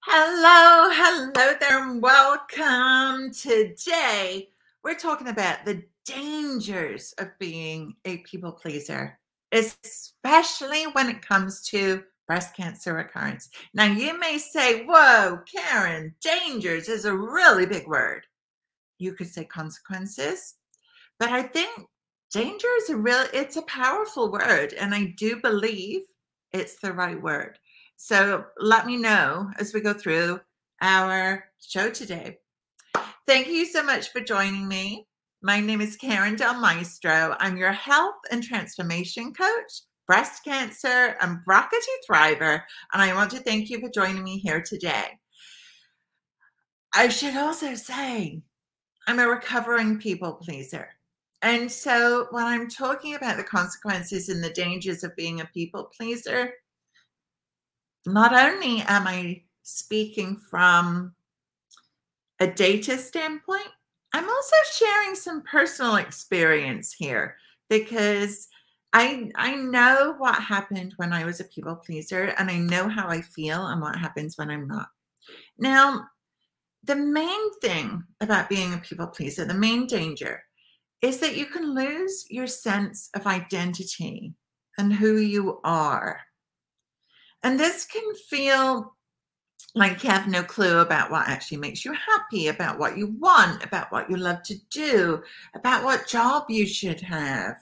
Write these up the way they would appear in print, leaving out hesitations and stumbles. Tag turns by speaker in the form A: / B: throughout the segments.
A: Hello there, and welcome. Today, we're talking about the dangers of being a people pleaser, especially when it comes to breast cancer recurrence. Now, you may say, whoa, Karen, dangers is a really big word. You could say consequences, but I think danger is it's a powerful word, and I do believe it's the right word. So let me know as we go through our show today. Thank you so much for joining me. My name is Karen Del Maestro. I'm your health and transformation coach, breast cancer and BRCA2 thriver, and I want to thank you for joining me here today. I should also say I'm a recovering people pleaser. And so when I'm talking about the consequences and the dangers of being a people pleaser, not only am I speaking from a data standpoint, I'm also sharing some personal experience here because I know what happened when I was a people pleaser, and I know how I feel and what happens when I'm not. Now, the main thing about being a people pleaser, the main danger, is that you can lose your sense of identity and who you are. And this can feel like you have no clue about what actually makes you happy, about what you want, about what you love to do, about what job you should have,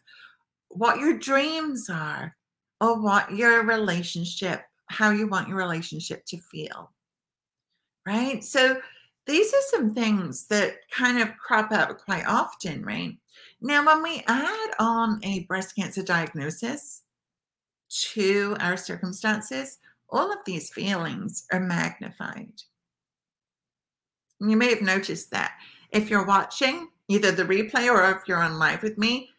A: what your dreams are, or what your relationship, how you want your relationship to feel. Right? So these are some things that kind of crop up quite often, right? Now, when we add on a breast cancer diagnosis to our circumstances, all of these feelings are magnified. And you may have noticed that. If you're watching either the replay or if you're on live with me,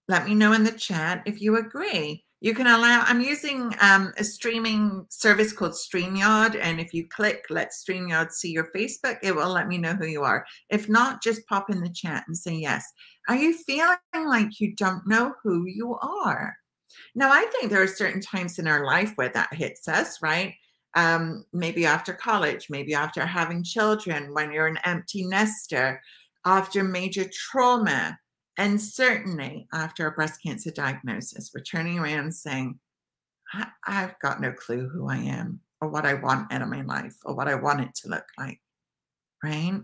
A: let me know in the chat if you agree. You can I'm using a streaming service called StreamYard. And if you click Let StreamYard See Your Facebook, it will let me know who you are. If not, just pop in the chat and say yes. Are you feeling like you don't know who you are? Now, I think there are certain times in our life where that hits us, right? Maybe after college, maybe after having children, when you're an empty nester, after major trauma, and certainly after a breast cancer diagnosis. We're turning around saying, I've got no clue who I am or what I want out of my life or what I want it to look like, right?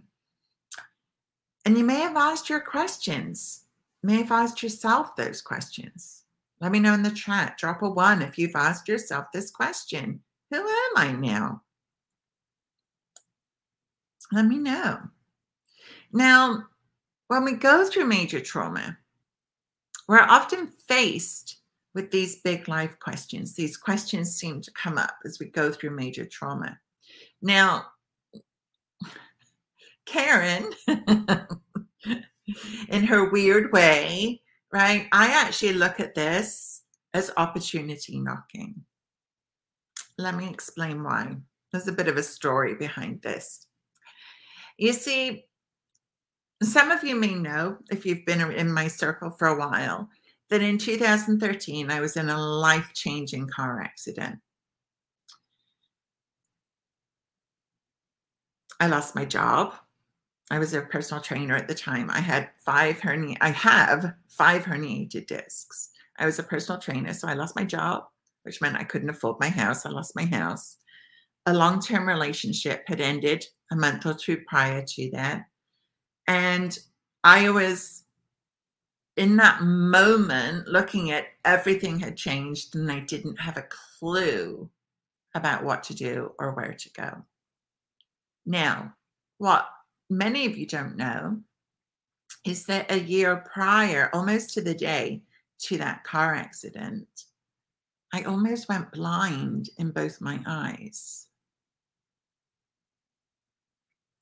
A: And you may have asked your questions, may have asked yourself those questions. Let me know in the chat. Drop a 1 if you've asked yourself this question. Who am I now? Let me know. Now, when we go through major trauma, we're often faced with these big life questions. These questions seem to come up as we go through major trauma. Now, Karen, in her weird way, right? I actually look at this as opportunity knocking. Let me explain why. There's a bit of a story behind this. You see, some of you may know, if you've been in my circle for a while, that in 2013, I was in a life-changing car accident. I lost my job. I was a personal trainer at the time. I have 5 herniated discs. I was a personal trainer, so I lost my job, which meant I couldn't afford my house. I lost my house. A long-term relationship had ended a month or 2 prior to that. And I was in that moment looking at everything had changed, and I didn't have a clue about what to do or where to go. Now, what many of you don't know is that a year prior, almost to the day to that car accident, I almost went blind in both my eyes.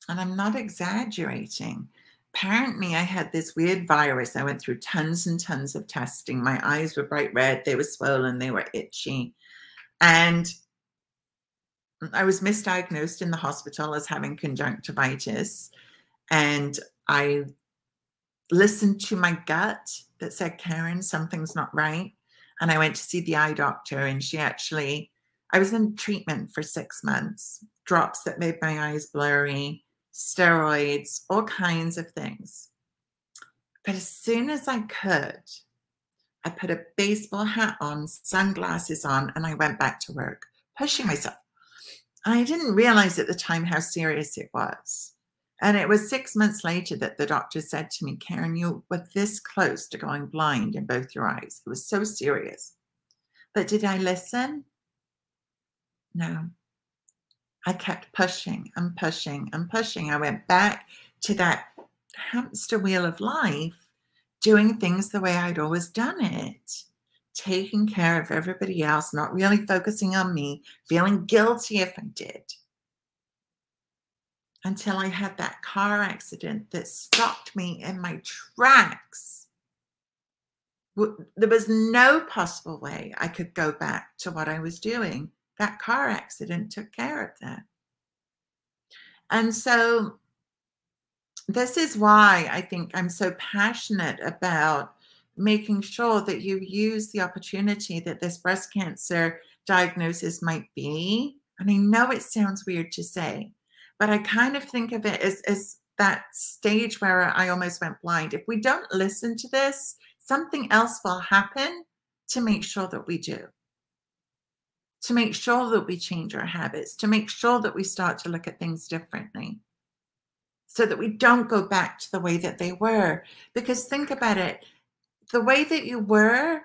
A: And I'm not exaggerating. Apparently, I had this weird virus. I went through tons and tons of testing. My eyes were bright red. They were swollen. They were itchy. And I was misdiagnosed in the hospital as having conjunctivitis. And I listened to my gut that said, Karen, something's not right. And I went to see the eye doctor, and she actually I was in treatment for 6 months, drops that made my eyes blurry, steroids, all kinds of things. But as soon as I could, I put a baseball hat on, sunglasses on, and I went back to work, pushing myself. I didn't realize at the time how serious it was. And it was 6 months later that the doctor said to me, Karen, you were this close to going blind in both your eyes. It was so serious. But did I listen? No. I kept pushing and pushing and pushing. I went back to that hamster wheel of life, doing things the way I'd always done it, taking care of everybody else, not really focusing on me, feeling guilty if I did. Until I had that car accident that stopped me in my tracks. There was no possible way I could go back to what I was doing. That car accident took care of that. And so this is why I think I'm so passionate about making sure that you use the opportunity that this breast cancer diagnosis might be. And I know it sounds weird to say, but I kind of think of it as that stage where I almost went blind. If we don't listen to this, something else will happen to make sure that we do. To make sure that we change our habits, to make sure that we start to look at things differently, so that we don't go back to the way that they were. Because think about it, the way that you were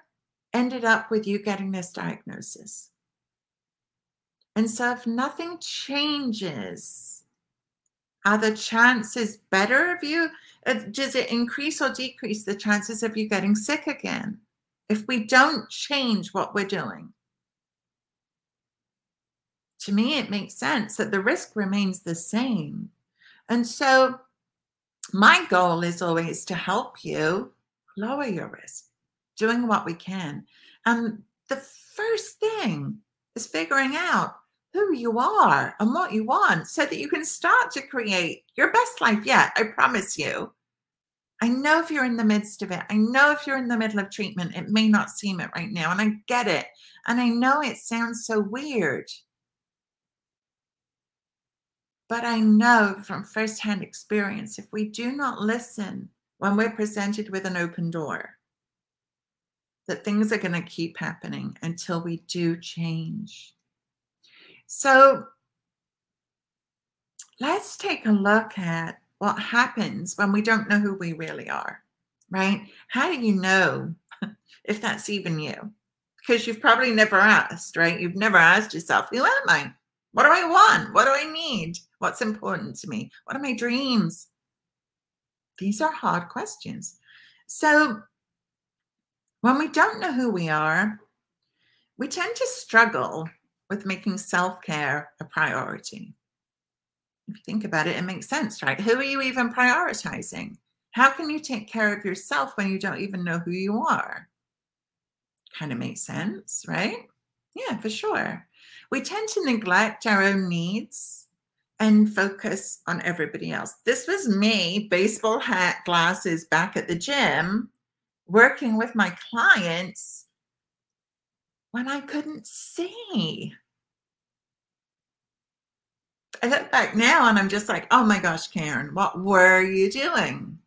A: ended up with you getting this diagnosis. And so if nothing changes, are the chances better of you? Does it increase or decrease the chances of you getting sick again if we don't change what we're doing? To me, it makes sense that the risk remains the same. And so my goal is always to help you lower your risk, doing what we can. And the first thing is figuring out who you are and what you want so that you can start to create your best life yet. I promise you. I know if you're in the midst of it, I know if you're in the middle of treatment, it may not seem it right now. And I get it. And I know it sounds so weird. But I know from firsthand experience, if we do not listen when we're presented with an open door, that things are going to keep happening until we do change. So let's take a look at what happens when we don't know who we really are, right? How do you know if that's even you? Because you've probably never asked, right? You've never asked yourself, who am I? What do I want? What do I need? What's important to me? What are my dreams? These are hard questions. So when we don't know who we are, we tend to struggle with making self-care a priority. If you think about it, it makes sense, right? Who are you even prioritizing? How can you take care of yourself when you don't even know who you are? Kind of makes sense, right? Yeah, for sure. We tend to neglect our own needs and focus on everybody else. This was me, baseball hat, glasses, back at the gym, working with my clients when I couldn't see. I look back now and I'm just like, oh my gosh, Karen, what were you doing?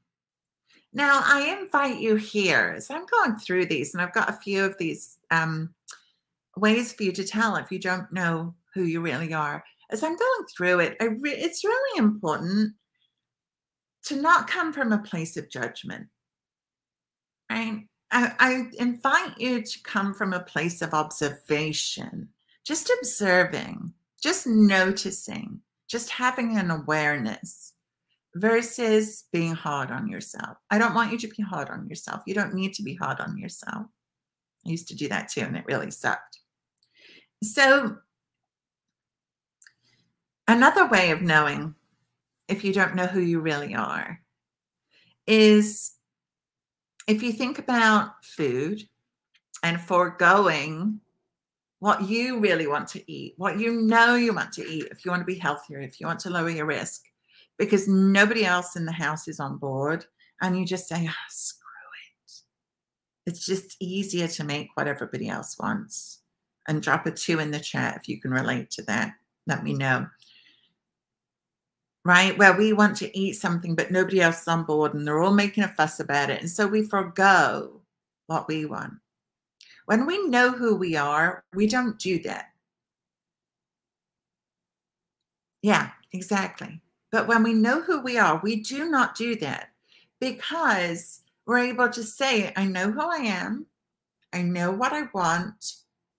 A: Now, I invite you here as I'm going through these, and I've got a few of these ways for you to tell if you don't know who you really are. As I'm going through it, it's really important to not come from a place of judgment. Right? I invite you to come from a place of observation, just observing, just noticing, just having an awareness versus being hard on yourself. I don't want you to be hard on yourself. You don't need to be hard on yourself. I used to do that too, and it really sucked. So another way of knowing if you don't know who you really are is if you think about food and foregoing what you really want to eat, what you know you want to eat, if you want to be healthier, if you want to lower your risk, because nobody else in the house is on board, and you just say, oh, screw it. It's just easier to make what everybody else wants. And drop a 2 in the chat if you can relate to that. Let me know. Right? Where we want to eat something, but nobody else is on board and they're all making a fuss about it. And so we forgo what we want. When we know who we are, we don't do that. Yeah, exactly. But when we know who we are, we do not do that because we're able to say, I know who I am, I know what I want,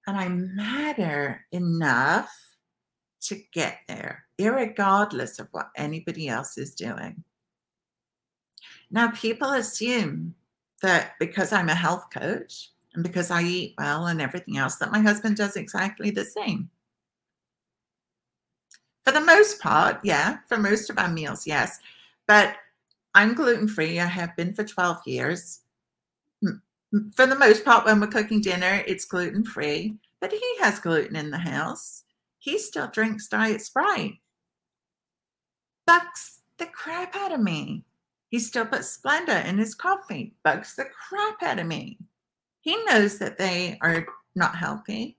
A: and I matter enough to get there, irregardless of what anybody else is doing. Now, people assume that because I'm a health coach and because I eat well and everything else, that my husband does exactly the same. For the most part, yeah. For most of our meals, yes. But I'm gluten-free. I have been for 12 years. For the most part, when we're cooking dinner, it's gluten-free. But he has gluten in the house. He still drinks Diet Sprite. Bugs the crap out of me. He still puts Splenda in his coffee. Bugs the crap out of me. He knows that they are not healthy.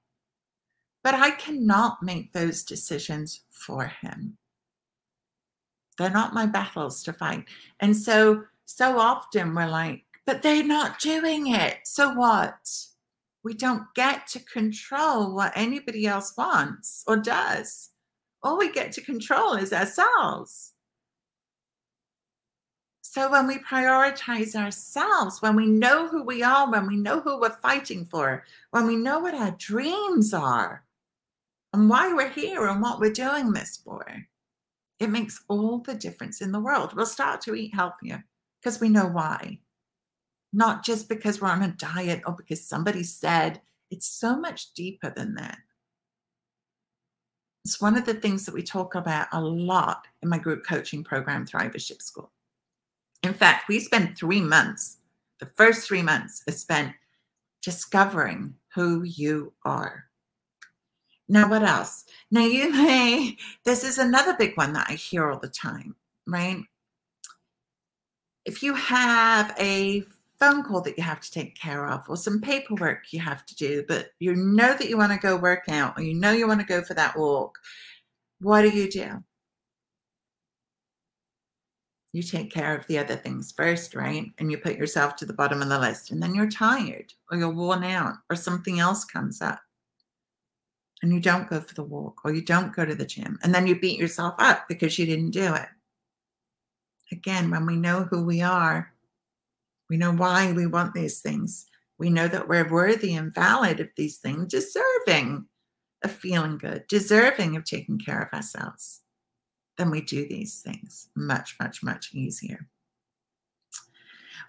A: But I cannot make those decisions for him. They're not my battles to fight. And so often we're like, but they're not doing it. So what? We don't get to control what anybody else wants or does. All we get to control is ourselves. So when we prioritize ourselves, when we know who we are, when we know who we're fighting for, when we know what our dreams are, and why we're here and what we're doing this for, it makes all the difference in the world. We'll start to eat healthier because we know why. Not just because we're on a diet or because somebody said. It's so much deeper than that. It's one of the things that we talk about a lot in my group coaching program, Thrivership School. In fact, we spent 3 months, the first 3 months is spent discovering who you are. Now, what else? Now, this is another big one that I hear all the time, right? If you have a phone call that you have to take care of or some paperwork you have to do, but you know that you want to go work out or you know you want to go for that walk, what do? You take care of the other things first, right? And you put yourself to the bottom of the list, and then you're tired or you're worn out or something else comes up. And you don't go for the walk or you don't go to the gym. And then you beat yourself up because you didn't do it. Again, when we know who we are, we know why we want these things. We know that we're worthy and valid of these things, deserving of feeling good, deserving of taking care of ourselves. Then we do these things much, much, much easier.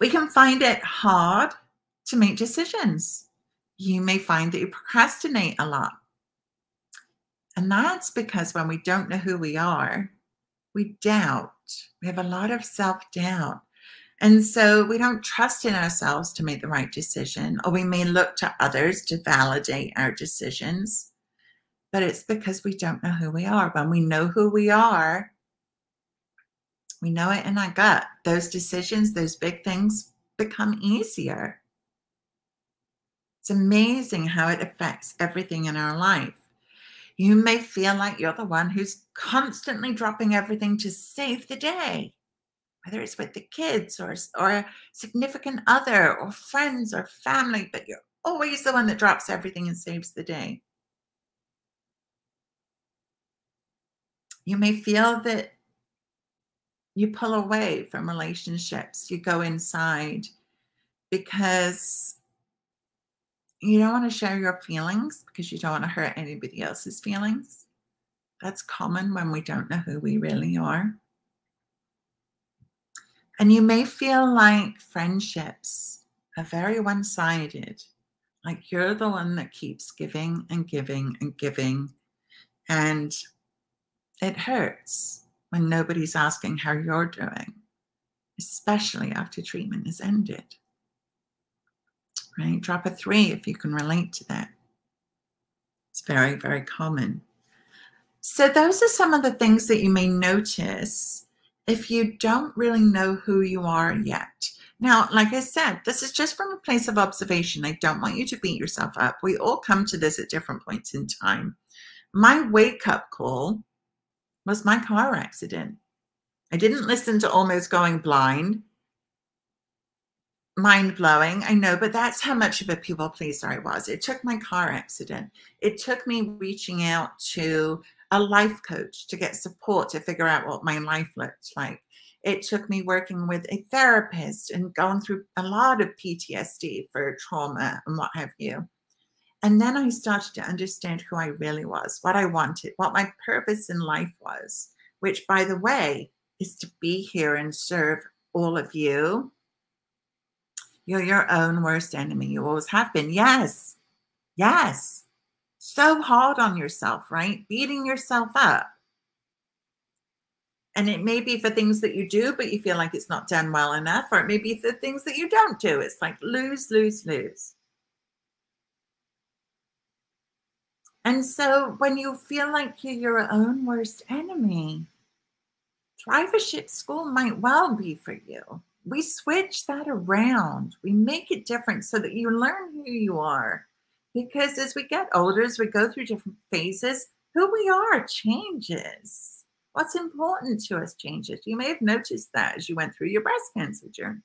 A: We can find it hard to make decisions. You may find that you procrastinate a lot. And that's because when we don't know who we are, we doubt. We have a lot of self-doubt. And so we don't trust in ourselves to make the right decision, or we may look to others to validate our decisions. But it's because we don't know who we are. When we know who we are, we know it in our gut. Those decisions, those big things become easier. It's amazing how it affects everything in our life. You may feel like you're the one who's constantly dropping everything to save the day, whether it's with the kids or a significant other or friends or family, but you're always the one that drops everything and saves the day. You may feel that you pull away from relationships. You go inside because you don't want to share your feelings because you don't want to hurt anybody else's feelings. That's common when we don't know who we really are. And you may feel like friendships are very one-sided, like you're the one that keeps giving and giving and giving. And it hurts when nobody's asking how you're doing, especially after treatment has ended. Right? Drop a 3 if you can relate to that. It's very, very common. So those are some of the things that you may notice if you don't really know who you are yet. Now, like I said, this is just from a place of observation. I don't want you to beat yourself up. We all come to this at different points in time. My wake-up call was my car accident. I didn't listen to Almost Going Blind. Mind-blowing, I know, but that's how much of a people pleaser I was. It took my car accident. It took me reaching out to a life coach to get support to figure out what my life looked like. It took me working with a therapist and going through a lot of PTSD for trauma and what have you. And then I started to understand who I really was, what I wanted, what my purpose in life was, which, by the way, is to be here and serve all of you. You're your own worst enemy. You always have been. Yes. Yes. So hard on yourself, right? Beating yourself up. And it may be for things that you do, but you feel like it's not done well enough. Or it may be for things that you don't do. It's like lose, lose, lose. And so when you feel like you're your own worst enemy, Thrivership School might well be for you. We switch that around. We make it different so that you learn who you are. Because as we get older, as we go through different phases, who we are changes. What's important to us changes. You may have noticed that as you went through your breast cancer journey,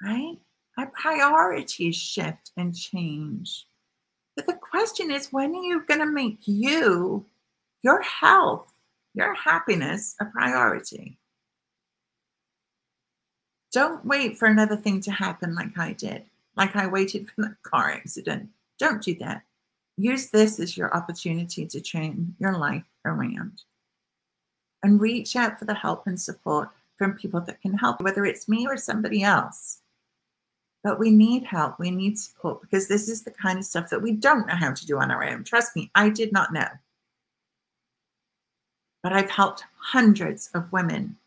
A: right? Our priorities shift and change. But the question is, when are you going to make you, your health, your happiness a priority? Don't wait for another thing to happen like I did, like I waited for that car accident. Don't do that. Use this as your opportunity to turn your life around. And reach out for the help and support from people that can help, whether it's me or somebody else. But we need help. We need support, because this is the kind of stuff that we don't know how to do on our own. Trust me, I did not know. But I've helped hundreds of women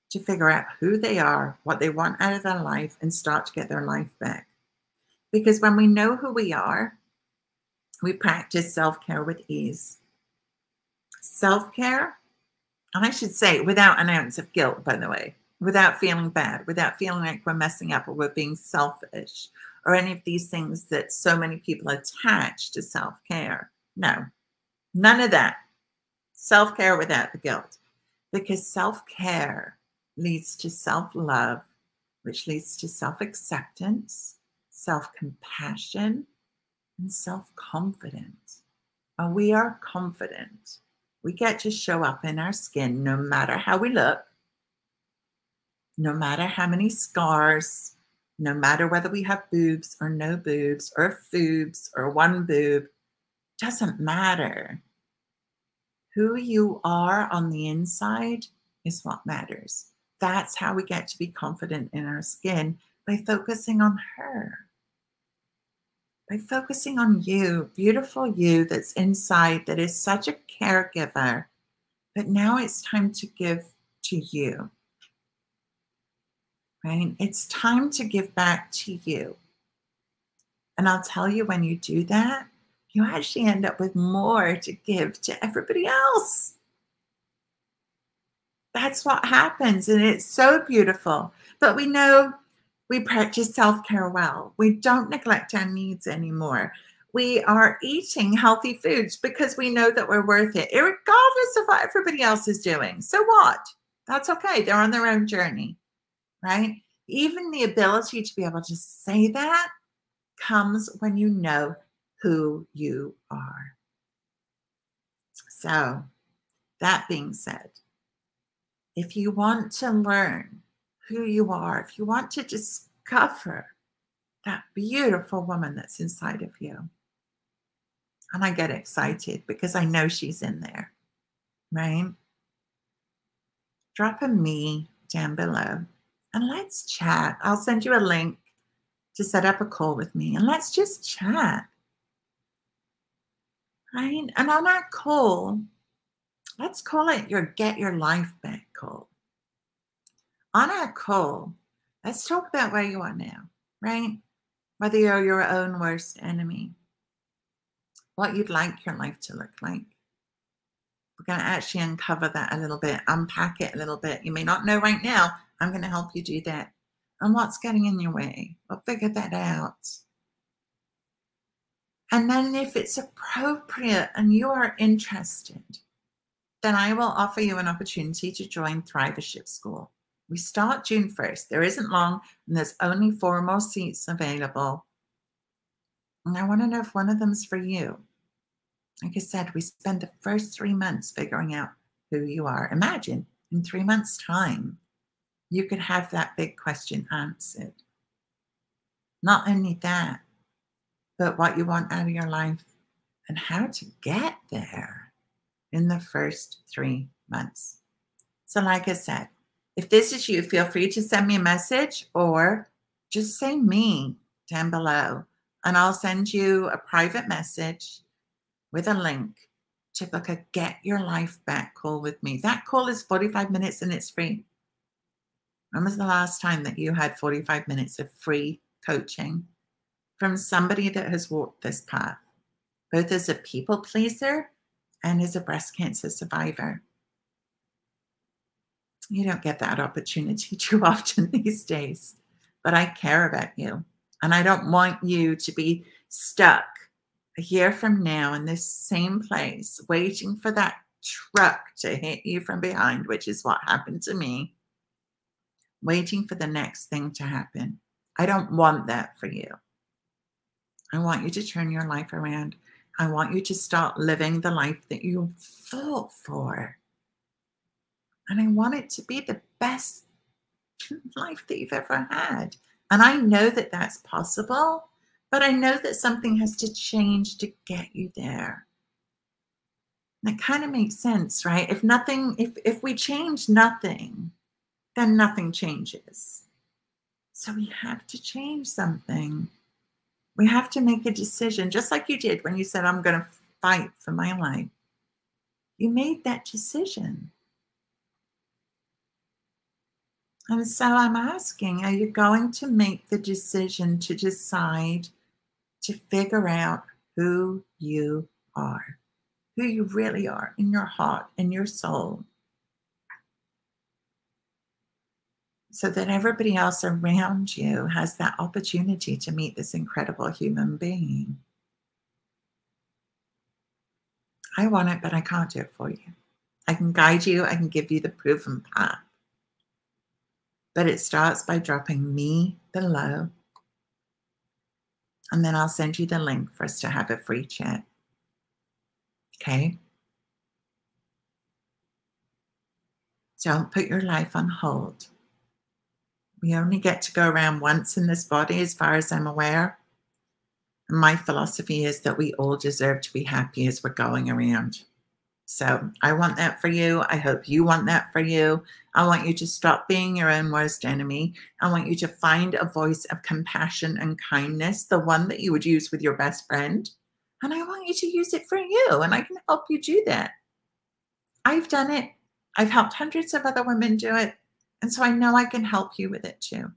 A: to figure out who they are, what they want out of their life, and start to get their life back. Because when we know who we are, we practice self-care with ease. Self-care, and I should say without an ounce of guilt, by the way, without feeling bad, without feeling like we're messing up or we're being selfish or any of these things that so many people attach to self-care. No, none of that. Self-care without the guilt, because self-care leads to self-love, which leads to self-acceptance, self-compassion, and self-confidence. When we are confident, we get to show up in our skin no matter how we look, no matter how many scars, no matter whether we have boobs or no boobs or foobs or one boob, doesn't matter. Who you are on the inside is what matters. That's how we get to be confident in our skin, by focusing on her. By focusing on you, beautiful you that's inside, that is such a caregiver. But now it's time to give to you. Right? It's time to give back to you. And I'll tell you, when you do that, you actually end up with more to give to everybody else. That's what happens. And it's so beautiful. But we know we practice self-care well. We don't neglect our needs anymore. We are eating healthy foods because we know that we're worth it, regardless of what everybody else is doing. So what? That's okay. They're on their own journey, right? Even the ability to be able to say that comes when you know who you are. So, that being said, if you want to learn who you are, if you want to discover that beautiful woman that's inside of you, and I get excited because I know she's in there, right? Drop a me down below and let's chat. I'll send you a link to set up a call with me, and let's just chat. Right? And on our call, let's call it your Get Your Life Back call. On our call, let's talk about where you are now, right? Whether you're your own worst enemy, what you'd like your life to look like. We're going to actually uncover that a little bit, unpack it a little bit. You may not know right now. I'm going to help you do that. and what's getting in your way. We'll figure that out. And then if it's appropriate and you are interested, then I will offer you an opportunity to join Thrivership School. We start June 1st. There isn't long, and there's only 4 more seats available. And I want to know if one of them's for you. Like I said, we spend the first 3 months figuring out who you are. Imagine in 3 months' time, you could have that big question answered. Not only that, but what you want out of your life and how to get there in the first 3 months. So like I said, if this is you, feel free to send me a message or just say me down below, and I'll send you a private message with a link to book a Get Your Life Back call with me. That call is 45 minutes and it's free. When was the last time that you had 45 minutes of free coaching from somebody that has walked this path, both as a people pleaser and as a breast cancer survivor? You don't get that opportunity too often these days, but I care about you. And I don't want you to be stuck a year from now in this same place, waiting for that truck to hit you from behind, which is what happened to me, waiting for the next thing to happen. I don't want that for you. I want you to turn your life around. I want you to start living the life that you fought for. And I want it to be the best life that you've ever had. And I know that that's possible, but I know that something has to change to get you there. That kind of makes sense, right? If we change nothing, then nothing changes. So we have to change something. We have to make a decision, just like you did when you said, I'm going to fight for my life. You made that decision. And so I'm asking, are you going to make the decision to decide to figure out who you are, who you really are in your heart, in your soul, so that everybody else around you has that opportunity to meet this incredible human being? I want it, but I can't do it for you. I can guide you. I can give you the proven path. But it starts by dropping me below. And then I'll send you the link for us to have a free chat. Okay? Don't put your life on hold. We only get to go around once in this body, as far as I'm aware. And my philosophy is that we all deserve to be happy as we're going around. So I want that for you. I hope you want that for you. I want you to stop being your own worst enemy. I want you to find a voice of compassion and kindness, the one that you would use with your best friend. And I want you to use it for you. And I can help you do that. I've done it. I've helped hundreds of other women do it. And so I know I can help you with it too.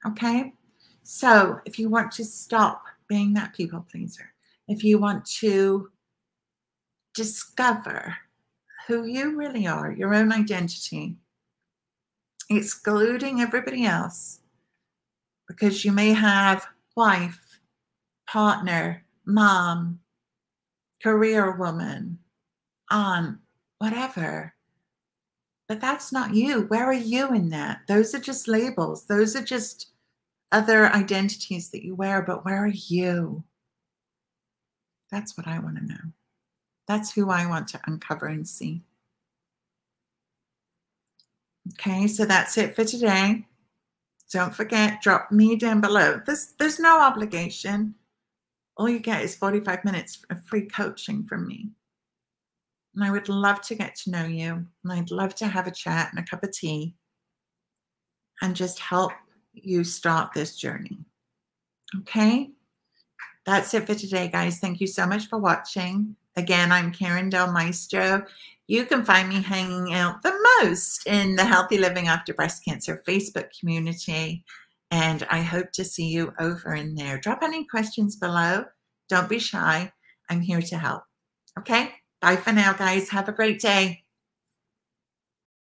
A: Okay? So if you want to stop being that people pleaser, if you want to discover who you really are, your own identity, excluding everybody else, because you may have wife, partner, mom, career woman, aunt, whatever. But that's not you. Where are you in that? Those are just labels. Those are just other identities that you wear. But where are you? That's what I want to know. That's who I want to uncover and see. Okay, so that's it for today. Don't forget, drop me down below. There's no obligation. All you get is 45 minutes of free coaching from me. And I would love to get to know you. And I'd love to have a chat and a cup of tea and just help you start this journey. Okay? That's it for today, guys. Thank you so much for watching. Again, I'm Karen Del Maestro. You can find me hanging out the most in the Healthy Living After Breast Cancer Facebook community. And I hope to see you over in there. Drop any questions below. Don't be shy. I'm here to help. Okay? Bye for now, guys. Have a great day.